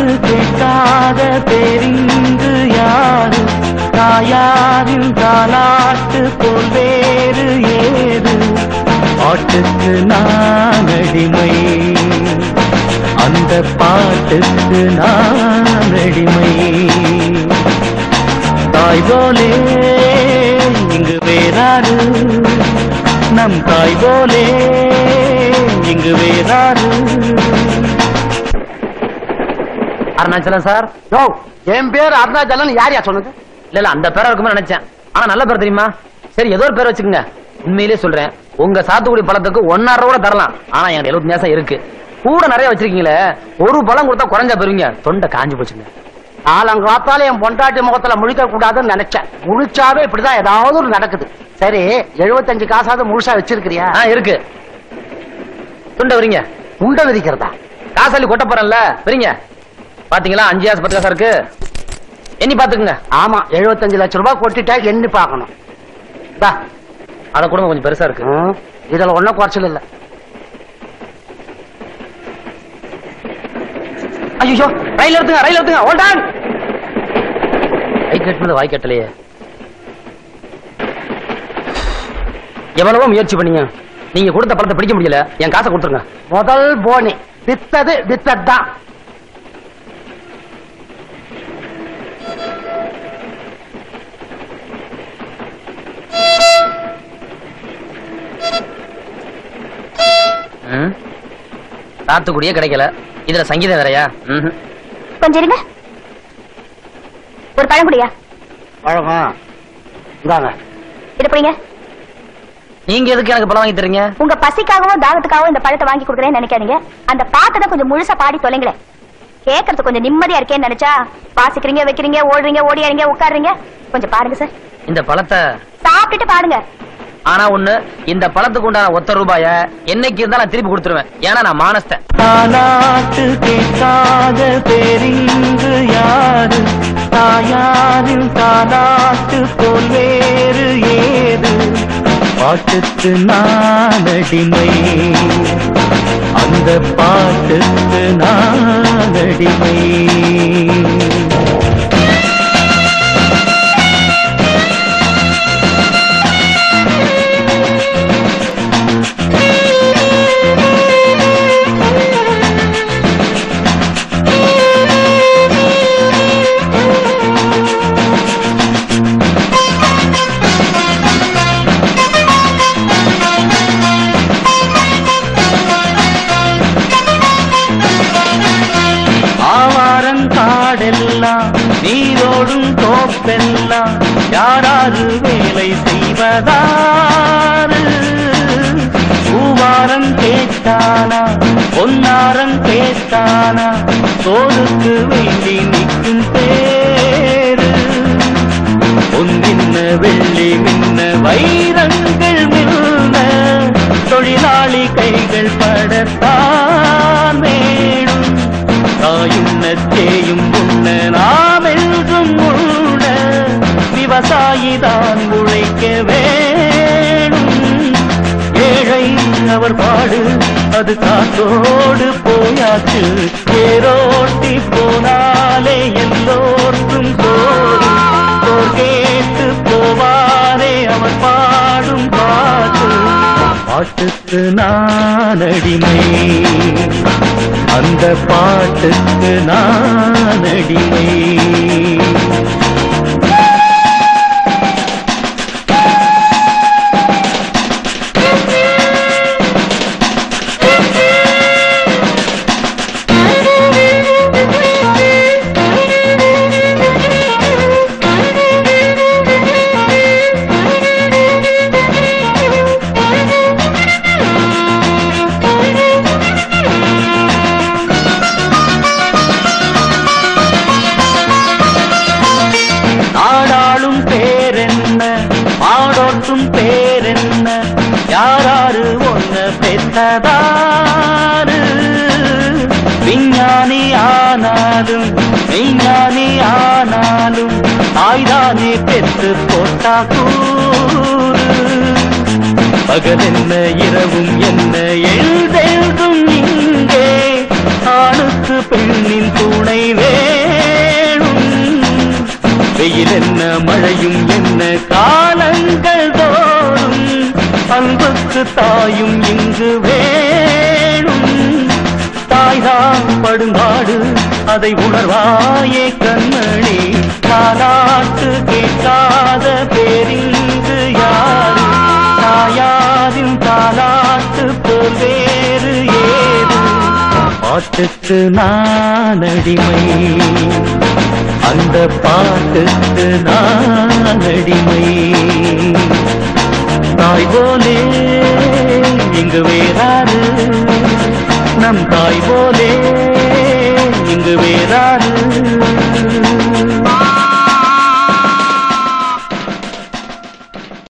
தாலாட்டு கேட்காத பேரிங்கு யாரு? தாயாரின் தாலாட்டு போல் வேறு ஏது? பாட்டுக்கு நான் அடிமை, அந்த பாட்டுக்கு நான் அடிமை. தாய் போலே இங்கு வேறாரு, நம் தாய் போலே இங்கு வேறாரு. அருணாச்சலம் சார். யோ, என் பேர் அருணாச்சலம். யார் யார் சொன்னது? இல்ல நல்ல பேரா இருக்குமே நினைச்சேன். ஆனா நல்ல பேர் தெரியுமா? சரி ஏதோ ஒரு பேர் வச்சுக்கோங்க. உண்மையிலேயே சொல்றேன், உங்க சாத்துக்குடி பழத்துக்கு 1.5 கூட தரலாம். ஆனா எனக்கு 70 நேசம் இருக்கு. கூட நிறைய வச்சிருக்கீங்களே, ஒரு பழம் கொடுத்தா குறைஞ்சா பெறுவீங்க. தொண்டை காஞ்சு போச்சுங்க. நாலங்காத்தால என் பொண்டாட்டி முகத்துல முழிக்க கூடாதுன்னு நினைச்சேன். முழிச்சாவே இப்படிதான் ஏதாவது ஒரு நடக்குது. சரி, 75 காசாவது முழுசா வச்சிருக்கிறியா? இருக்கு. துண்டை வரீங்க. துண்டை விதிக்கிறதா? காசாலி கொட்ட போறேன்ல, வரீங்க. பாத்தீங்களா 5 காசு 10 காசா இருக்கு. எண்ணி பாத்துக்குங்க. ஆமா, 75 லட்சம் ரூபாய் கொட்டிட்டா எண்ணி பாக்கணும். அத கூட கொஞ்சம் பெருசா இருக்கு. இதுல ஒன்னும் குறைச்சல் இல்ல. ஐயோ, ரயில் எடுத்துங்க, ரயில் எடுத்துங்க. Hold on. ரைட் கட்டுறது வாய் கட்டலையே. எவ்வளவோ முயற்சி பண்ணீங்க, நீங்க கொடுத்த பழத்தை பிடிக்க முடியல. என் காசை கொடுத்துருங்க. முதல் போனி வித்தது வித்ததான். சாத்துக்குடியே கிடைக்கல, இதுல சங்கீதம் வேறையா? கொஞ்சம் இருங்க. ஒரு பழம் குடியா? பழமா? இந்தாங்க. இது பிடிங்க. நீங்க எதுக்கு எனக்கு பழம் வாங்கி தரீங்க? உங்க பசிக்காகவும் தாகத்துக்காகவும் இந்த பழத்தை வாங்கி கொடுக்குறேன்னு நினைக்காதீங்க. அந்த பாட்டை கொஞ்சம் முழுசா பாடி தொலைங்களேன். கேட்கறது கொஞ்சம் நிம்மதியா இருக்கேன்னு நினைச்சா வாசிக்கிறீங்க, வைக்கிறீங்க, ஓடுறீங்க, ஓடியாறீங்க, உட்காடுறீங்க. கொஞ்சம் பாருங்க சார். இந்த பழத்தை சாப்பிட்டுட்டு பாடுங்க. ஆனா ஒண்ணு, இந்த பழத்துக்கு உண்டான ஒத்த ரூபாய என்னைக்கு இருந்தா நான் திருப்பி கொடுத்துருவேன். ஏன்னா நான் மானஸ்தன். தாலாட்டு கேட்காத பேரிங்கு யாரு? தாயாரின் தாலாட்டு போல் வேறு ஏது? பாட்டுக்கு நான் அடிமை, அந்த பாட்டுக்கு நான் அடிமை. நீரோடும் தோப்பெல்லாம் யாராரு வேலை செய்வதாரு? பூவாரம் கேட்டானா, பொன்னாரம் கேட்டானா, சோறுக்கு வேண்டி நிற்கும் பேரு. பொன்னின்ன வெள்ளி மின்ன வைரங்கள் மின்ன, தொழிலாளி கைகள் படத்தான் வேணும். தாயுண்ண தேயும் உண்ண நாம் என்றும் உண்ண, விவசாயிதான் உழைக்க வேணும். ஏழை அவர் பாடு அது காத்தோடு போயாச்சு. ஏரோட்டி போனாலே எல்லோருக்கும் சோறு. சோர் கேட்டு போவாரே அவர் பாடும் பாட்டு. பாட்டுக்கு நான் அடிமை, அந்த பாட்டுக்கு நான் அடிமை. பேரென்ன யாராரு ஒன்ன பெற்றதாரு? விஞ்ஞானி ஆனாலும் விஞ்ஞானி ஆனாலும் தாய்தானே பெற்று போட்டா கூறு. பகல் என்ன இரவும் என்ன எழுதெழுதும் இங்கே, ஆணுக்கு பெண்ணின் துணை வெயில் என்ன மழையும் என்ன காலங்கள் தோறும் அன்புக்கு தாயும் இங்கு வேணும். தாய்தான் படுங்காடு அதை உணர்வாயே கண்மணி. தாலாட்டு கேட்காத பேரிங்கு யாரு? தாயாரின் தாலாட்டு போல் வேறு ஏது? பாட்டுக்கு நான் அடிமை, அந்த பாட்டுக்கு நான் அடிமை. தாய் போலே இங்கு வேறாரு, நம் தாய் போலே இங்கு வேறாரு.